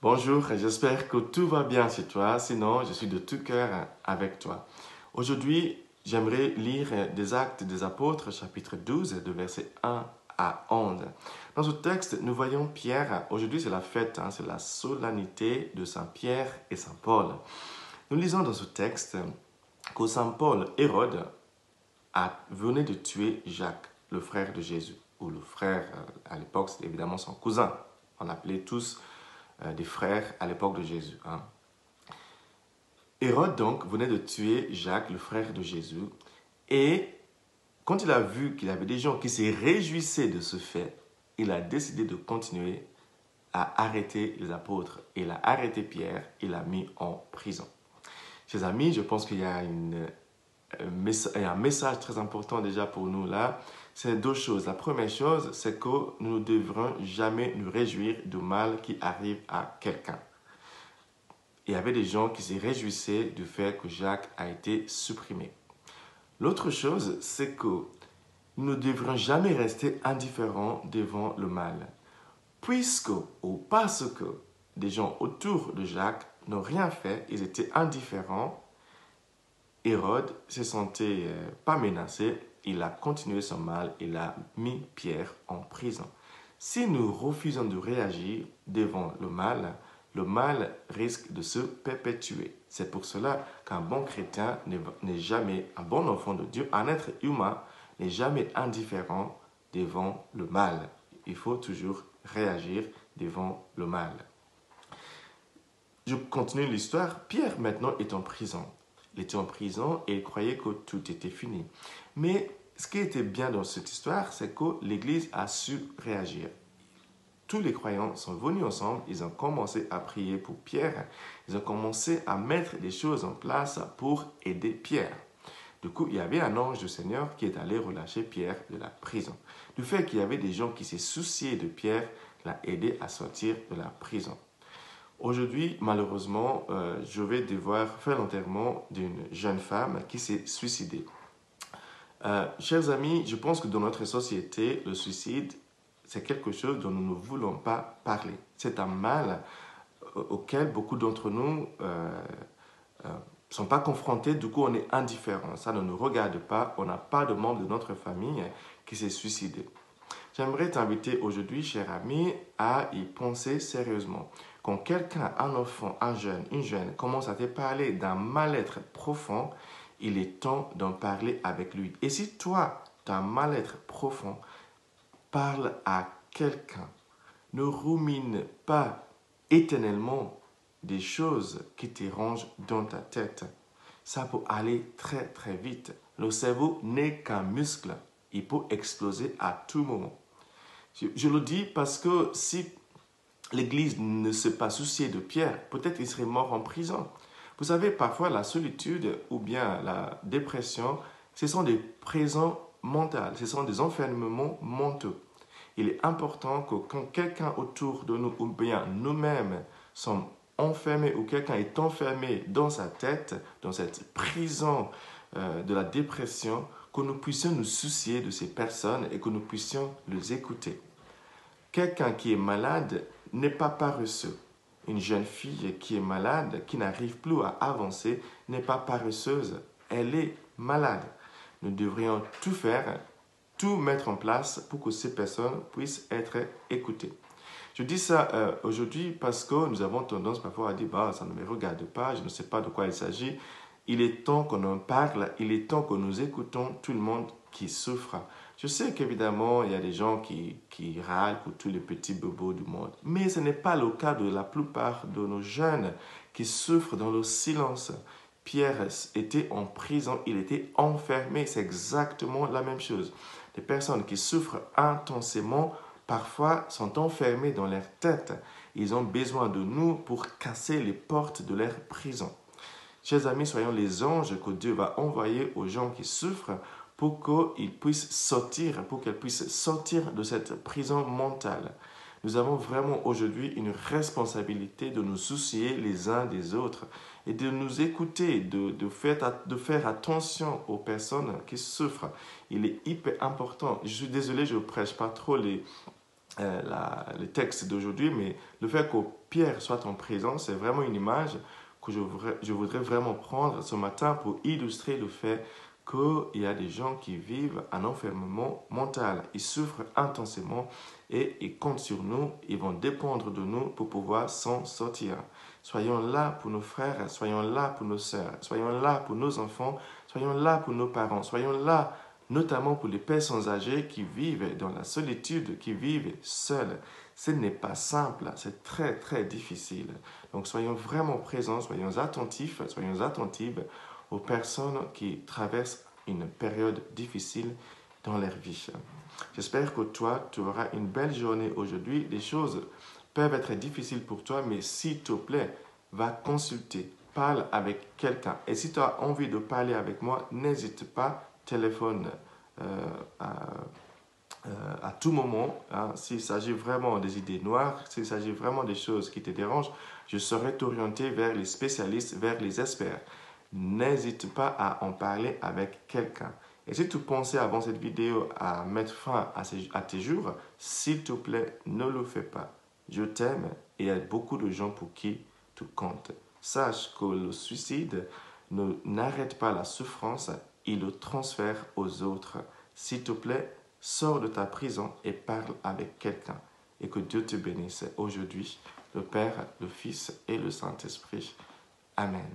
Bonjour, j'espère que tout va bien chez toi. Sinon, je suis de tout cœur avec toi. Aujourd'hui, j'aimerais lire des Actes des Apôtres, chapitre 12, de versets 1 à 11. Dans ce texte, nous voyons Pierre. Aujourd'hui, c'est la fête, c'est la solennité de Saint Pierre et Saint Paul. Nous lisons dans ce texte que Saint Paul, Hérode, venait de tuer Jacques, le frère de Jésus. Ou le frère, à l'époque, c'était évidemment son cousin. On appelait tous des frères à l'époque de Jésus. Hérode donc venait de tuer Jacques, le frère de Jésus, et quand il a vu qu'il y avait des gens qui se réjouissaient de ce fait, il a décidé de continuer à arrêter les apôtres. Il a arrêté Pierre, il l'a mis en prison. Chers amis, je pense qu'il y a un message très important déjà pour nous là. C'est deux choses. La première chose, c'est que nous ne devrons jamais nous réjouir du mal qui arrive à quelqu'un. Il y avait des gens qui se réjouissaient du fait que Jacques a été supprimé. L'autre chose, c'est que nous ne devrons jamais rester indifférents devant le mal. Puisque ou parce que des gens autour de Jacques n'ont rien fait, ils étaient indifférents, Hérode se sentait pas menacé, il a continué son mal, il a mis Pierre en prison. Si nous refusons de réagir devant le mal risque de se perpétuer. C'est pour cela qu'un bon chrétien n'est jamais, un bon enfant de Dieu, un être humain n'est jamais indifférent devant le mal. Il faut toujours réagir devant le mal. Je continue l'histoire. Pierre maintenant est en prison. Il était en prison et il croyait que tout était fini. Mais ce qui était bien dans cette histoire, c'est que l'Église a su réagir. Tous les croyants sont venus ensemble, ils ont commencé à prier pour Pierre, ils ont commencé à mettre des choses en place pour aider Pierre. Du coup, il y avait un ange du Seigneur qui est allé relâcher Pierre de la prison. Du fait qu'il y avait des gens qui se souciaient de Pierre, l'a aidé à sortir de la prison. Aujourd'hui, malheureusement, je vais devoir faire l'enterrement d'une jeune femme qui s'est suicidée. Chers amis, je pense que dans notre société, le suicide, c'est quelque chose dont nous ne voulons pas parler. C'est un mal auquel beaucoup d'entre nous ne sont pas confrontés, du coup on est indifférent. Ça ne nous regarde pas, on n'a pas de membre de notre famille qui s'est suicidé. J'aimerais t'inviter aujourd'hui, cher ami, à y penser sérieusement. Quand quelqu'un, un enfant, un jeune, une jeune, commence à te parler d'un mal-être profond, il est temps d'en parler avec lui. Et si toi, tu as un mal-être profond, parle à quelqu'un. Ne rumine pas éternellement des choses qui te rangent dans ta tête. Ça peut aller très très vite. Le cerveau n'est qu'un muscle. Il peut exploser à tout moment. Je le dis parce que si l'Église ne s'est pas souciée de Pierre, peut-être il serait mort en prison. Vous savez, parfois la solitude ou bien la dépression, ce sont des prisons mentales, ce sont des enfermements mentaux. Il est important que quand quelqu'un autour de nous ou bien nous-mêmes sommes enfermés ou quelqu'un est enfermé dans sa tête, dans cette prison de la dépression, que nous puissions nous soucier de ces personnes et que nous puissions les écouter. Quelqu'un qui est malade n'est pas paresseux. Une jeune fille qui est malade, qui n'arrive plus à avancer, n'est pas paresseuse. Elle est malade. Nous devrions tout faire, tout mettre en place pour que ces personnes puissent être écoutées. Je dis ça aujourd'hui parce que nous avons tendance parfois à dire bah, ça ne me regarde pas, je ne sais pas de quoi il s'agit. Il est temps qu'on en parle, il est temps que nous écoutons tout le monde qui souffre. Je sais qu'évidemment, il y a des gens qui râlent pour tous les petits bobos du monde, mais ce n'est pas le cas de la plupart de nos jeunes qui souffrent dans le silence. Pierre était en prison, il était enfermé, c'est exactement la même chose. Les personnes qui souffrent intensément, parfois, sont enfermées dans leur tête. Ils ont besoin de nous pour casser les portes de leur prison. Chers amis, soyons les anges que Dieu va envoyer aux gens qui souffrent pour qu'ils puissent sortir, pour qu'elles puissent sortir de cette prison mentale. Nous avons vraiment aujourd'hui une responsabilité de nous soucier les uns des autres et de nous écouter, de faire attention aux personnes qui souffrent. Il est hyper important. Je suis désolé, je ne prêche pas trop le texte d'aujourd'hui, mais le fait que Pierre soit en présence, c'est vraiment une image que je voudrais vraiment prendre ce matin pour illustrer le fait qu'il y a des gens qui vivent un enfermement mental. Ils souffrent intensément et ils comptent sur nous, ils vont dépendre de nous pour pouvoir s'en sortir. Soyons là pour nos frères, soyons là pour nos sœurs, soyons là pour nos enfants, soyons là pour nos parents, soyons là notamment pour les personnes âgées qui vivent dans la solitude, qui vivent seules. Ce n'est pas simple, c'est très très difficile. Donc soyons vraiment présents, soyons attentifs, soyons attentives aux personnes qui traversent une période difficile dans leur vie. J'espère que toi, tu auras une belle journée aujourd'hui. Les choses peuvent être difficiles pour toi, mais s'il te plaît, va consulter, parle avec quelqu'un. Et si tu as envie de parler avec moi, n'hésite pas, téléphone euh, à, à tout moment. Hein. S'il s'agit vraiment des idées noires, s'il s'agit vraiment des choses qui te dérangent, je saurai t'orienter vers les spécialistes, vers les experts. N'hésite pas à en parler avec quelqu'un. Et si tu pensais avant cette vidéo à mettre fin à tes jours, s'il te plaît, ne le fais pas. Je t'aime et il y a beaucoup de gens pour qui tu comptes. Sache que le suicide n'arrête pas la souffrance, il le transfère aux autres. S'il te plaît, sors de ta prison et parle avec quelqu'un. Et que Dieu te bénisse aujourd'hui, le Père, le Fils et le Saint-Esprit. Amen.